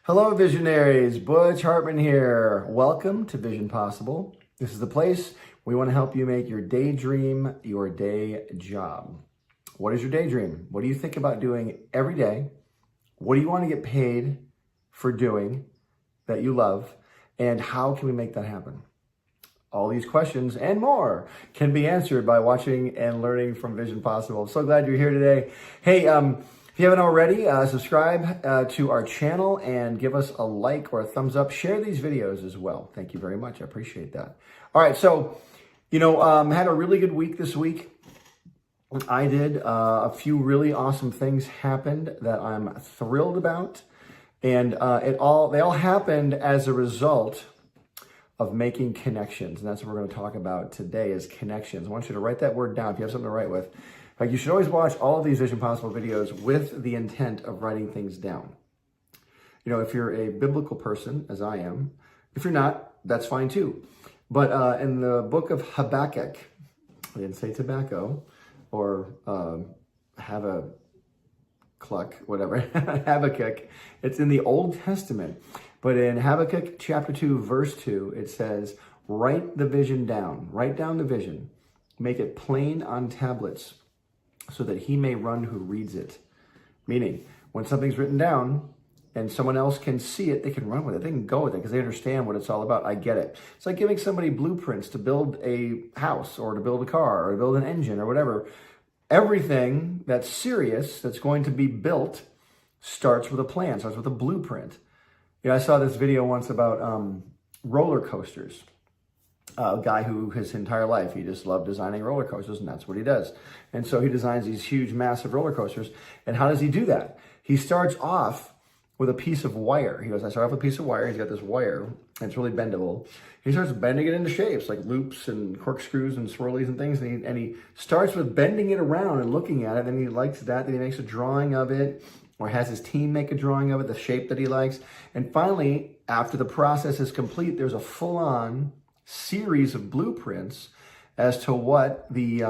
Hello, visionaries. Butch Hartman here. Welcome to Vision Possible. This is the place we want to help you make your daydream your day job. What is your daydream? What do you think about doing every day? What do you want to get paid for doing that you love? And how can we make that happen? All these questions and more can be answered by watching and learning from Vision Possible. I'm so glad you're here today. Hey, if you haven't already, subscribe to our channel and give us a like or a thumbs up. Share these videos as well. Thank you very much. I appreciate that. All right, so, had a really good week this week. I did a few really awesome things happened that I'm thrilled about. And they all happened as a result of making connections. And that's what we're going to talk about today is connections. I want you to write that word down if you have something to write with. You should always watch all of these Vision Possible videos with the intent of writing things down. If you're a biblical person, as I am, if you're not, that's fine too. But in the book of Habakkuk, I didn't say tobacco or have a cluck, whatever, Habakkuk. It's in the Old Testament. But in Habakkuk chapter 2, verse 2, it says, write the vision down. Write down the vision. Make it plain on tablets so that he may run who reads it. Meaning, when something's written down and someone else can see it, they can run with it. They can go with it because they understand what it's all about. I get it. It's like giving somebody blueprints to build a house or to build a car or to build an engine or whatever. Everything that's serious that's going to be built starts with a plan, starts with a blueprint. I saw this video once about roller coasters. A guy who his entire life, he just loved designing roller coasters, and that's what he does. And so he designs these huge, massive roller coasters. And how does he do that? He starts off with a piece of wire. He goes, I start off with a piece of wire. He's got this wire, and it's really bendable. He starts bending it into shapes, like loops and corkscrews and swirlies and things. And he starts with bending it around and looking at it. Then he likes that. Then he makes a drawing of it, or has his team make a drawing of it, the shape that he likes. And finally, after the process is complete, there's a full-on series of blueprints as to what the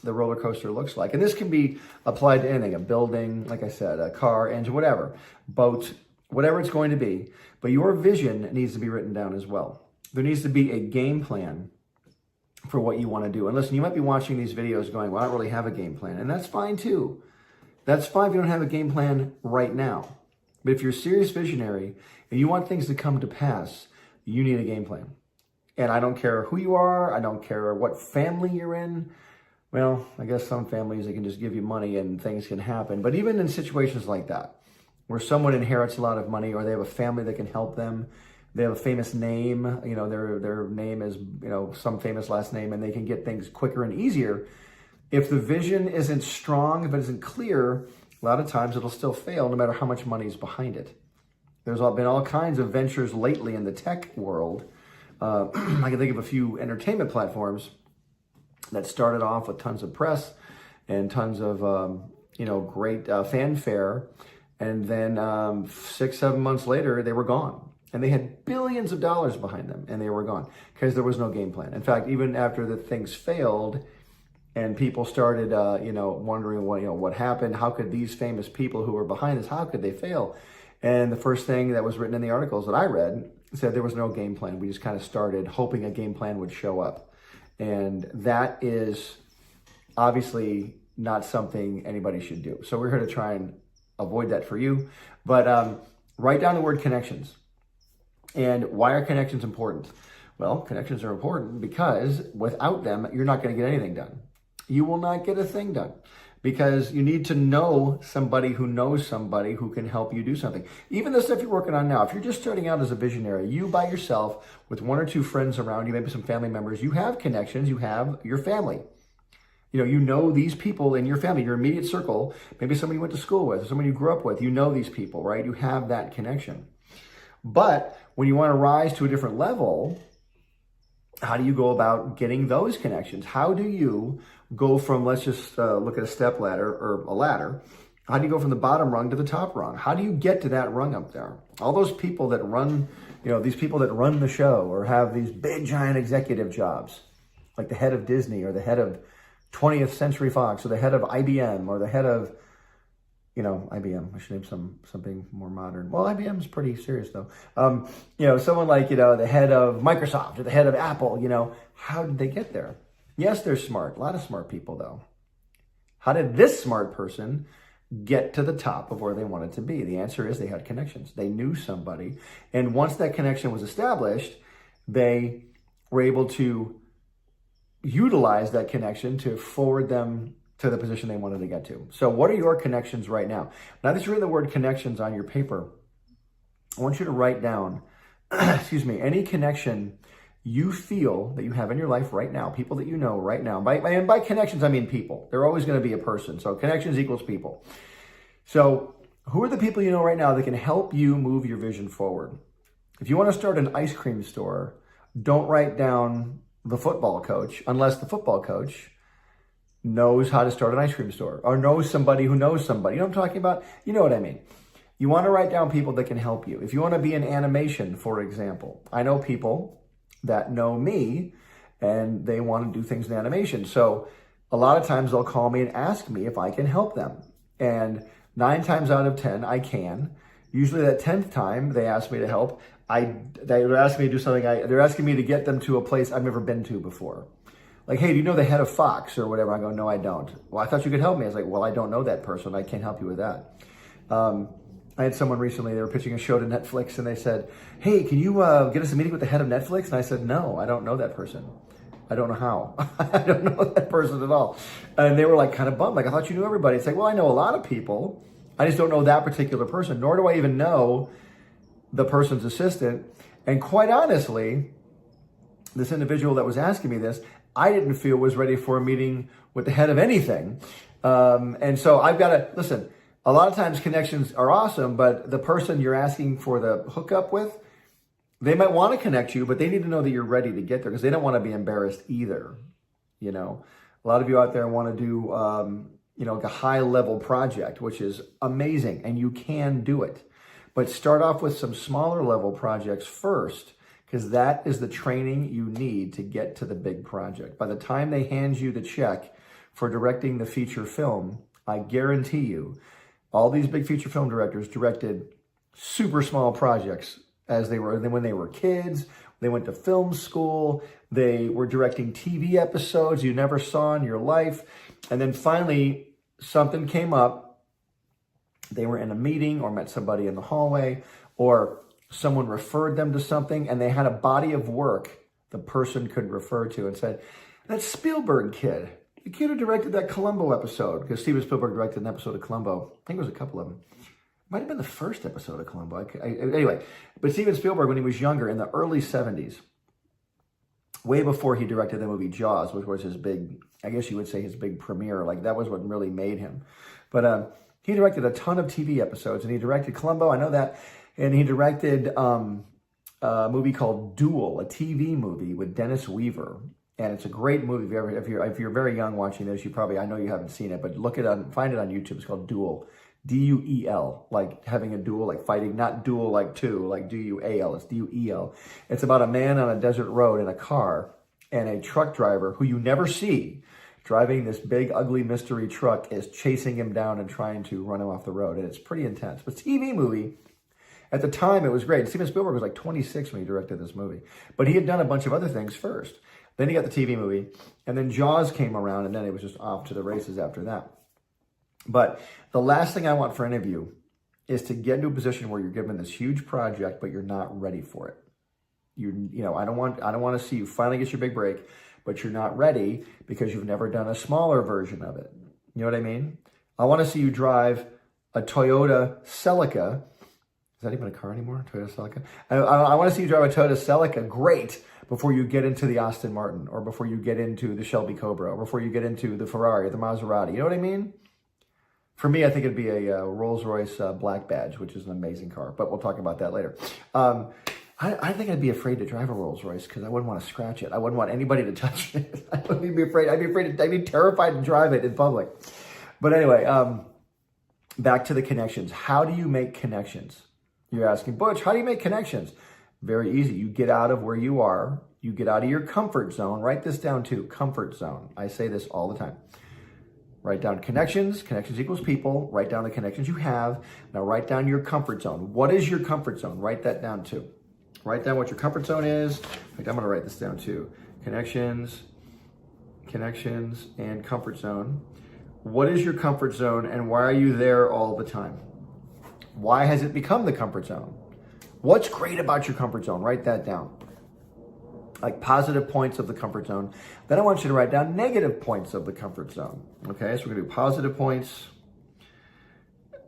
roller coaster looks like. And this can be applied to anything, a building, like I said, a car, engine, whatever, boat, whatever it's going to be. But your vision needs to be written down as well. There needs to be a game plan for what you want to do. And listen, you might be watching these videos going, well, I don't really have a game plan. And that's fine too. That's fine if you don't have a game plan right now. But if you're a serious visionary and you want things to come to pass, you need a game plan. And I don't care who you are. I don't care what family you're in. Well, I guess some families, they can just give you money and things can happen. But even in situations like that, where someone inherits a lot of money or they have a family that can help them, they have a famous name, their name is, some famous last name, and they can get things quicker and easier. If the vision isn't strong, if it isn't clear, a lot of times it'll still fail no matter how much money is behind it. There's been all kinds of ventures lately in the tech world. I can think of a few entertainment platforms that started off with tons of press and tons of, great fanfare. And then 6-7 months later, they were gone. And they had billions of dollars behind them, and they were gone because there was no game plan. In fact, even after the things failed and people started, wondering what happened, how could these famous people who were behind this, how could they fail? And the first thing that was written in the articles that I read said there was no game plan. We just kind of started hoping a game plan would show up. And that is obviously not something anybody should do. So we're here to try and avoid that for you. But write down the word connections. And why are connections important? Well, connections are important because without them, you're not going to get anything done. You will not get a thing done because you need to know somebody who knows somebody who can help you do something. Even the stuff you're working on now, if you're just starting out as a visionary, you by yourself with 1 or 2 friends around you, maybe some family members, you have connections, you have your family. You know these people in your family, your immediate circle, maybe somebody you went to school with, or somebody you grew up with, you know these people, right? You have that connection. But when you want to rise to a different level, how do you go about getting those connections? How do you go from, let's just look at a step ladder or a ladder. How do you go from the bottom rung to the top rung? How do you get to that rung up there? All those people that run, these people that run the show or have these big, giant executive jobs, like the head of Disney or the head of 20th Century Fox or the head of IBM or the head of IBM. I should name something more modern. Well, IBM's pretty serious though. Someone like, the head of Microsoft or the head of Apple, how did they get there? Yes, they're smart. A lot of smart people though. How did this smart person get to the top of where they wanted to be? The answer is they had connections. They knew somebody. And once that connection was established, they were able to utilize that connection to forward them to the position they wanted to get to. So what are your connections right now? Now that you've written the word connections on your paper, I want you to write down, any connection you feel that you have in your life right now, people that you know right now. And by connections, I mean people. They're always going to be a person. So connections equals people. So who are the people you know right now that can help you move your vision forward? If you want to start an ice cream store, don't write down the football coach unless the football coach knows how to start an ice cream store or knows somebody who knows somebody. You know what I'm talking about? You know what I mean. You want to write down people that can help you. If you want to be in animation, for example, I know people that know me and they want to do things in animation. So a lot of times they'll call me and ask me if I can help them. And 9 times out of 10, I can. Usually that 10th time they ask me to help, they're asking me to do something, they're asking me to get them to a place I've never been to before. Like, hey, do you know the head of Fox or whatever? I go, no, I don't. Well, I thought you could help me. I was like, well, I don't know that person. I can't help you with that. I had someone recently, they were pitching a show to Netflix and they said, hey, can you get us a meeting with the head of Netflix? And I said, no, I don't know that person. I don't know how. I don't know that person at all. And they were like kind of bummed. Like, I thought you knew everybody. It's like, well, I know a lot of people. I just don't know that particular person, nor do I even know the person's assistant. And quite honestly, this individual that was asking me this, I didn't feel was ready for a meeting with the head of anything. And so I've got to, listen, a lot of times connections are awesome, but the person you're asking for the hookup with, they might want to connect you, but they need to know that you're ready to get there because they don't want to be embarrassed either. A lot of you out there want to do, like a high level project, which is amazing and you can do it, but start off with some smaller level projects first because that is the training you need to get to the big project. By the time they hand you the check for directing the feature film, I guarantee you, all these big feature film directors directed super small projects when they were kids. They went to film school. They were directing TV episodes you never saw in your life. And then finally, something came up. They were in a meeting or met somebody in the hallway or someone referred them to something and they had a body of work the person could refer to and said, that Spielberg kid, the kid who directed that Columbo episode, because Steven Spielberg directed an episode of Columbo. I think it was a couple of them. It might have been the first episode of Columbo. Anyway, but Steven Spielberg, when he was younger, in the early 70s, way before he directed the movie Jaws, which was his big, I guess you would say his big premiere. Like that was what really made him. But he directed a ton of TV episodes, and he directed Columbo, I know that. And he directed a movie called Duel, a TV movie with Dennis Weaver. And it's a great movie. If you're very young watching this, I know you haven't seen it, but find it on YouTube. It's called Duel, D-U-E-L, like having a duel, like fighting, not duel like two, like D-U-A-L, it's D-U-E-L. It's about a man on a desert road in a car and a truck driver who you never see driving this big, ugly mystery truck is chasing him down and trying to run him off the road. And it's pretty intense. But TV movie, at the time, it was great. Steven Spielberg was like 26 when he directed this movie, but he had done a bunch of other things first. Then he got the TV movie, and then Jaws came around, and then it was just off to the races after that. But the last thing I want for any of you is to get into a position where you're given this huge project, but you're not ready for it. I don't want to see you finally get your big break, but you're not ready because you've never done a smaller version of it. You know what I mean? I want to see you drive a Toyota Celica. Is that even a car anymore? Toyota Celica? I want to see you drive a Toyota Celica great before you get into the Aston Martin or before you get into the Shelby Cobra or before you get into the Ferrari or the Maserati. You know what I mean? For me, I think it'd be a Rolls-Royce Black Badge, which is an amazing car, but we'll talk about that later. I think I'd be afraid to drive a Rolls-Royce because I wouldn't want to scratch it. I wouldn't want anybody to touch it. I wouldn't be afraid. I'd be terrified to drive it in public. But anyway, back to the connections. How do you make connections? You're asking, Butch, how do you make connections? Very easy. You get out of where you are. You get out of your comfort zone. Write this down too, comfort zone. I say this all the time. Write down connections. Connections equals people. Write down the connections you have. Now write down your comfort zone. What is your comfort zone? Write that down too. Write down what your comfort zone is. In fact, I'm going to write this down too. Connections, and comfort zone. What is your comfort zone and why are you there all the time? Why has it become the comfort zone? What's great about your comfort zone? Write that down. Like positive points of the comfort zone. Then I want you to write down negative points of the comfort zone. Okay, so we're going to do positive points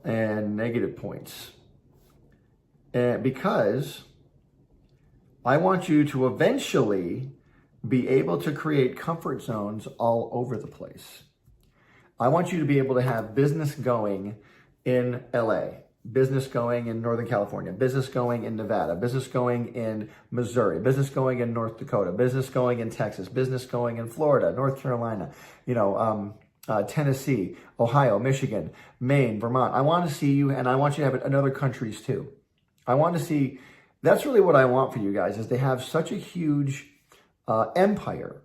and negative points. And because I want you to eventually be able to create comfort zones all over the place. I want you to be able to have business going in LA, business going in Northern California, business going in Nevada, business going in Missouri, business going in North Dakota, business going in Texas, business going in Florida, North Carolina, Tennessee, Ohio, Michigan, Maine, Vermont. I want to see you, and I want you to have it in other countries too. I want to see, that's really what I want for you guys, is to have such a huge empire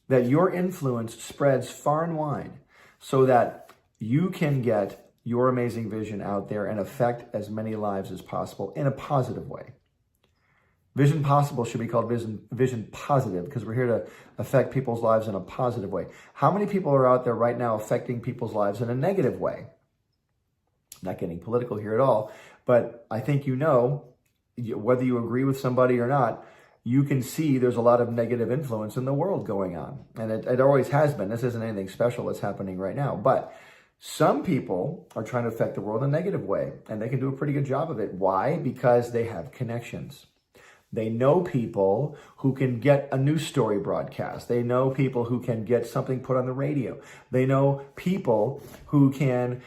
that your influence spreads far and wide so that you can get your amazing vision out there and affect as many lives as possible in a positive way. Vision Possible should be called Vision Positive because we're here to affect people's lives in a positive way. How many people are out there right now affecting people's lives in a negative way? I'm not getting political here at all, but I think you know, whether you agree with somebody or not, you can see there's a lot of negative influence in the world going on. And it always has been. This isn't anything special that's happening right now. But some people are trying to affect the world in a negative way, and they can do a pretty good job of it. Why? Because they have connections. They know people who can get a news story broadcast. They know people who can get something put on the radio. They know people who can,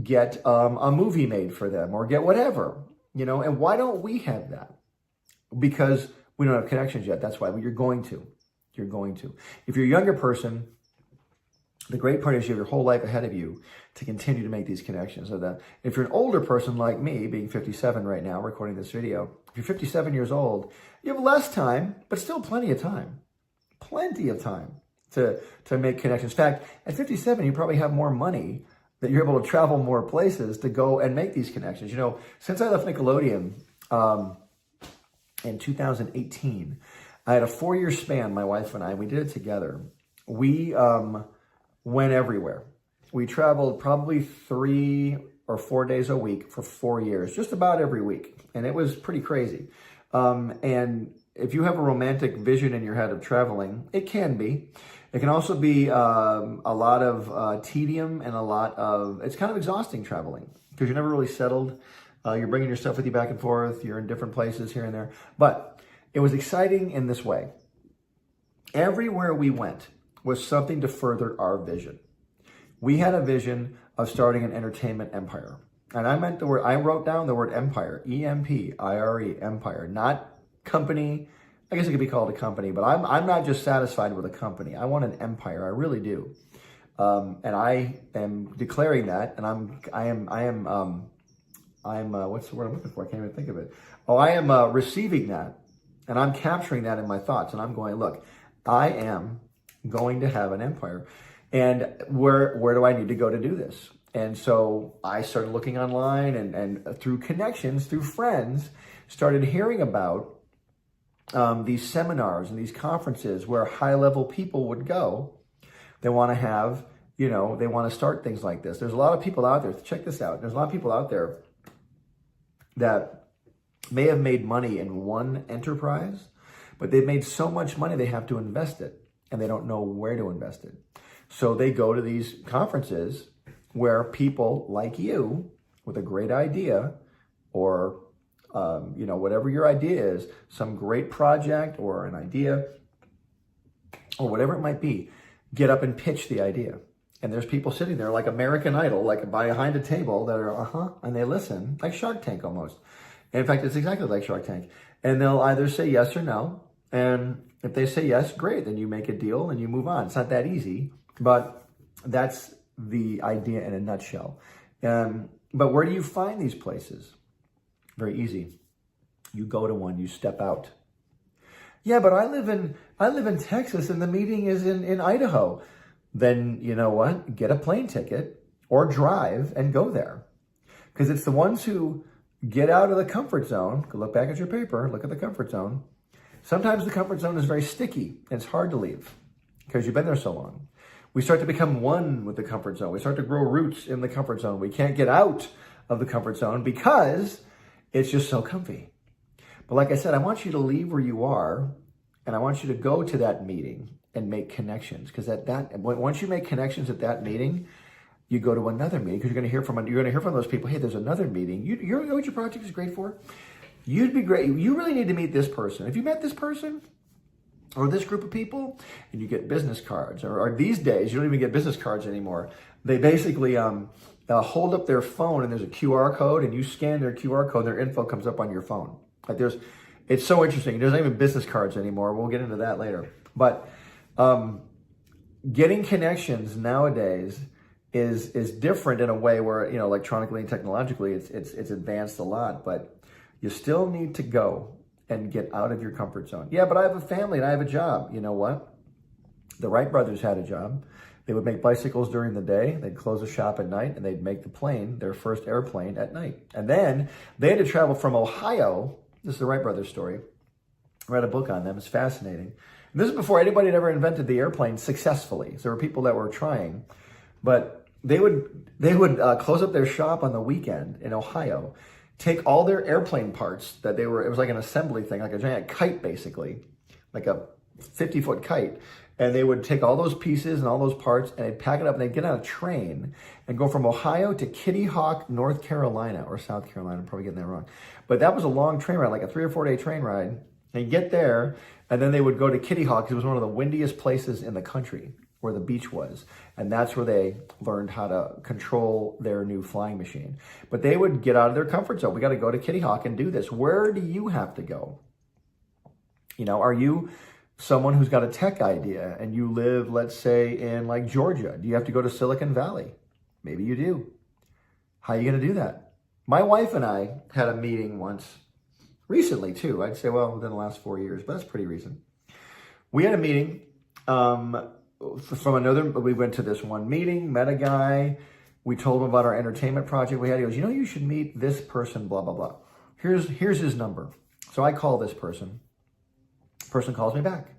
get a movie made for them or get whatever, and why don't we have that? Because we don't have connections yet. That's why. But you're going to. You're going to. If you're a younger person, the great part is you have your whole life ahead of you to continue to make these connections. So that if you're an older person like me, being 57 right now, recording this video, if you're 57 years old, you have less time, but still plenty of time. Plenty of time to make connections. In fact, at 57, you probably have more money that you're able to travel more places to go and make these connections. Since I left Nickelodeon, in 2018, I had a 4-year span, my wife and I, we did it together. We went everywhere. We traveled probably 3 or 4 days a week for 4 years, just about every week. And it was pretty crazy. And if you have a romantic vision in your head of traveling, it can be. It can also be a lot of tedium and it's kind of exhausting traveling because you're never really settled. You're bringing your stuff with you back and forth. You're in different places here and there. But it was exciting in this way. Everywhere we went was something to further our vision. We had a vision of starting an entertainment empire. And I wrote down the word empire, E-M-P-I-R-E, empire, not company. I guess it could be called a company, but I'm not just satisfied with a company. I want an empire. I really do. And I am declaring that, and what's the word I'm looking for? I can't even think of it. I am receiving that, and I'm capturing that in my thoughts, and I'm going, look, I am going to have an empire, and where do I need to go to do this? And so I started looking online, and through connections, through friends, started hearing about these seminars and these conferences where high-level people would go. They want to have, they want to start things like this. There's a lot of people out there. Check this out. There's a lot of people out there that may have made money in one enterprise, but they've made so much money they have to invest it, and they don't know where to invest it. So they go to these conferences where people like you with a great idea or, whatever your idea is, some great project or an idea or whatever it might be, get up and pitch the idea. And there's people sitting there like American Idol, like behind a table that are, and they listen, like Shark Tank almost. And in fact, it's exactly like Shark Tank. And they'll either say yes or no. And if they say yes, great. Then you make a deal and you move on. It's not that easy, but that's the idea in a nutshell. But where do you find these places? Very easy. You go to one, you step out. Yeah, but I live in Texas and the meeting is in Idaho. then you know what? Get a plane ticket or drive and go there. Because it's the ones who get out of the comfort zone. Look back at your paper, look at the comfort zone. Sometimes the comfort zone is very sticky and it's hard to leave because you've been there so long. We start to become one with the comfort zone. We start to grow roots in the comfort zone. We can't get out of the comfort zone because it's just so comfy. But like I said, I want you to leave where you are and I want you to go to that meeting and make connections. Because once you make connections at that meeting, you go to another meeting because you're going to hear from those people. Hey, there's another meeting. You know what your project is great for? You'd be great. You really need to meet this person. If you met this person or this group of people, and you get business cards, or these days you don't even get business cards anymore. They basically hold up their phone and there's a QR code, and you scan their QR code, and their info comes up on your phone. It's so interesting. There's not even business cards anymore. We'll get into that later. But getting connections nowadays is different in a way where, electronically and technologically it's advanced a lot, but you still need to go and get out of your comfort zone. Yeah, but I have a family and I have a job. You know what? The Wright Brothers had a job. They would make bicycles during the day. They'd close a shop at night, and they'd make the plane, their first airplane, at night. And then they had to travel from Ohio. This is the Wright Brothers story. I read a book on them. It's fascinating. And this is before anybody had ever invented the airplane successfully. So there were people that were trying. But they would close up their shop on the weekend in Ohio, take all their airplane parts it was like an assembly thing, like a giant kite basically, like a 50-foot kite. And they would take all those pieces and all those parts and they'd pack it up and they'd get on a train and go from Ohio to Kitty Hawk, North Carolina, or South Carolina. I'm probably getting that wrong. But that was a long train ride, like a 3 or 4 day train ride. And you get there and then they would go to Kitty Hawk because it was one of the windiest places in the country where the beach was. And that's where they learned how to control their new flying machine. But they would get out of their comfort zone. We got to go to Kitty Hawk and do this. Where do you have to go? Are you someone who's got a tech idea and you live, let's say, in like Georgia? Do you have to go to Silicon Valley? Maybe you do. How are you going to do that? My wife and I had a meeting once, recently too. I'd say, well, within the last 4 years, but that's pretty recent. We had a meeting we went to this one meeting, met a guy. We told him about our entertainment project we had. He goes, you should meet this person, blah, blah, blah. Here's his number. So I call this person. Person calls me back.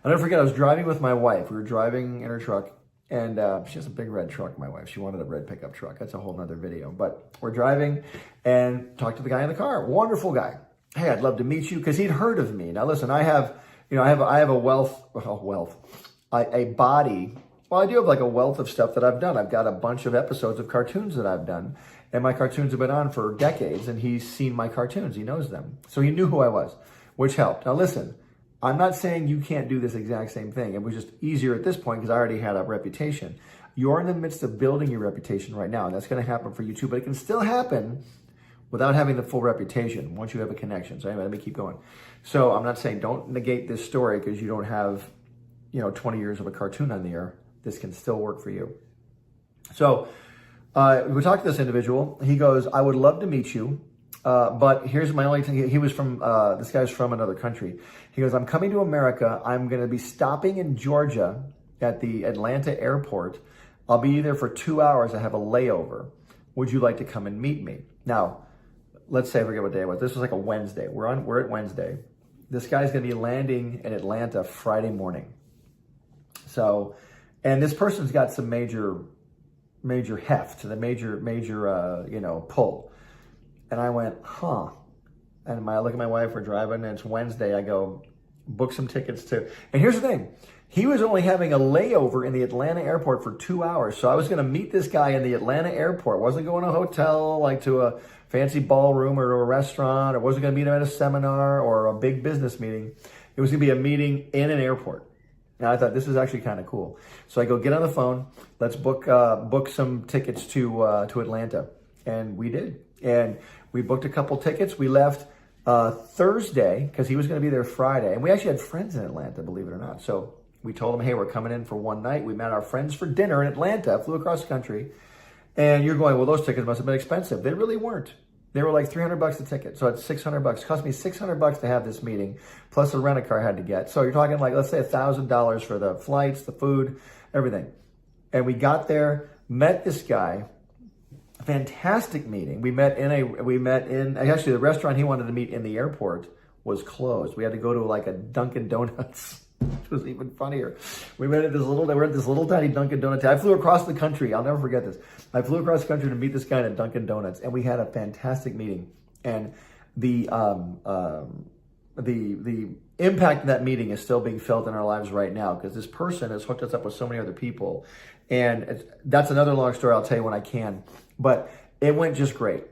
I'll never forget, I was driving with my wife. We were driving in her truck, and she has a big red truck, my wife. She wanted a red pickup truck. That's a whole nother video. But we're driving and talked to the guy in the car. Wonderful guy. Hey, I'd love to meet you, because he'd heard of me. Now listen, I have a body. Well, I do have like a wealth of stuff that I've done. I've got a bunch of episodes of cartoons that I've done, and my cartoons have been on for decades, and he's seen my cartoons. He knows them. So he knew who I was, which helped. Now listen, I'm not saying you can't do this exact same thing. It was just easier at this point because I already had a reputation. You're in the midst of building your reputation right now, and that's going to happen for you too, but it can still happen without having the full reputation once you have a connection. So anyway, let me keep going. So I'm not saying don't negate this story because you don't have 20 years of a cartoon on the air. This can still work for you. So we talked to this individual. He goes, I would love to meet you, but here's my only thing. He was from, this guy's from another country. He goes, I'm coming to America. I'm going to be stopping in Georgia at the Atlanta airport. I'll be there for 2 hours. I have a layover. Would you like to come and meet me? Now, let's say, I forget what day it was. This was like a Wednesday. We're at Wednesday. This guy's going to be landing in Atlanta Friday morning. So, and this person's got some major heft, the major pull. And I went, huh. And I look at my wife, we're driving, and it's Wednesday. I go, book some tickets too. And here's the thing. He was only having a layover in the Atlanta airport for 2 hours. So I was going to meet this guy in the Atlanta airport. Wasn't going to a hotel, like to a fancy ballroom or to a restaurant, or wasn't going to meet him at a seminar or a big business meeting. It was going to be a meeting in an airport. And I thought this is actually kind of cool. So I go, get on the phone. Let's book some tickets to Atlanta. And we did. And we booked a couple tickets. We left Thursday because he was going to be there Friday. And we actually had friends in Atlanta, believe it or not. So we told him, hey, we're coming in for one night. We met our friends for dinner in Atlanta, flew across the country. And you're going, well, those tickets must have been expensive. They really weren't. They were like $300 a ticket. So it's $600. It cost me $600 to have this meeting, plus the rent-a-car I had to get. So you're talking like, let's say $1,000 for the flights, the food, everything. And we got there, met this guy, fantastic meeting. We met in actually the restaurant he wanted to meet in the airport was closed. We had to go to like a Dunkin' Donuts, which was even funnier. We were at this little tiny Dunkin' Donuts. I flew across the country. I'll never forget this. I flew across the country to meet this guy at Dunkin' Donuts, and we had a fantastic meeting. And the impact of that meeting is still being felt in our lives right now, because this person has hooked us up with so many other people. And that's another long story I'll tell you when I can. But it went just great.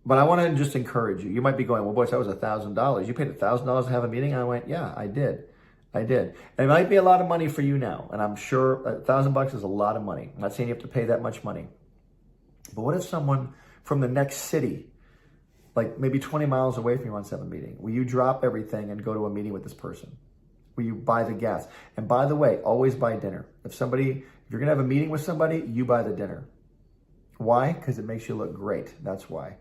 But I want to just encourage you. You might be going, well, Butch, that was $1,000. You paid $1,000 to have a meeting? I went, yeah, I did. And it might be a lot of money for you now. And I'm sure $1,000 is a lot of money. I'm not saying you have to pay that much money. But what if someone from the next city, like maybe 20 miles away from you, wants to have a meeting? Will you drop everything and go to a meeting with this person? Will you buy the gas? And by the way, always buy dinner. If you're going to have a meeting with somebody, you buy the dinner. Why? Because it makes you look great. That's why.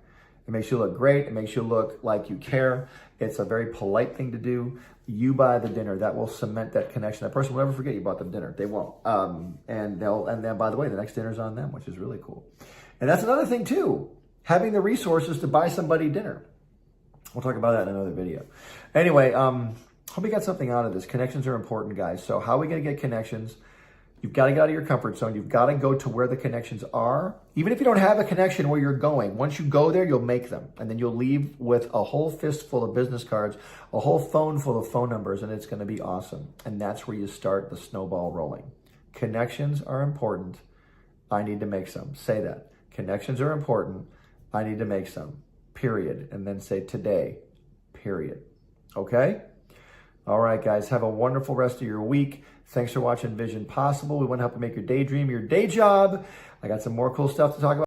It makes you look great. It makes you look like you care. It's a very polite thing to do. You buy the dinner. That will cement that connection. That person will never forget you bought them dinner. They won't. And then, by the way, the next dinner's on them, which is really cool. And that's another thing too. Having the resources to buy somebody dinner. We'll talk about that in another video. Anyway, hope you got something out of this. Connections are important, guys. So how are we going to get connections? You've got to get out of your comfort zone. You've got to go to where the connections are. Even if you don't have a connection where you're going, once you go there, you'll make them. And then you'll leave with a whole fistful of business cards, a whole phone full of phone numbers, and it's going to be awesome. And that's where you start the snowball rolling. Connections are important. I need to make some. Say that. Connections are important. I need to make some. Period. And then say today. Period. Okay? All right, guys. Have a wonderful rest of your week. Thanks for watching Vision Possible. We want to help you make your daydream your day job. I got some more cool stuff to talk about.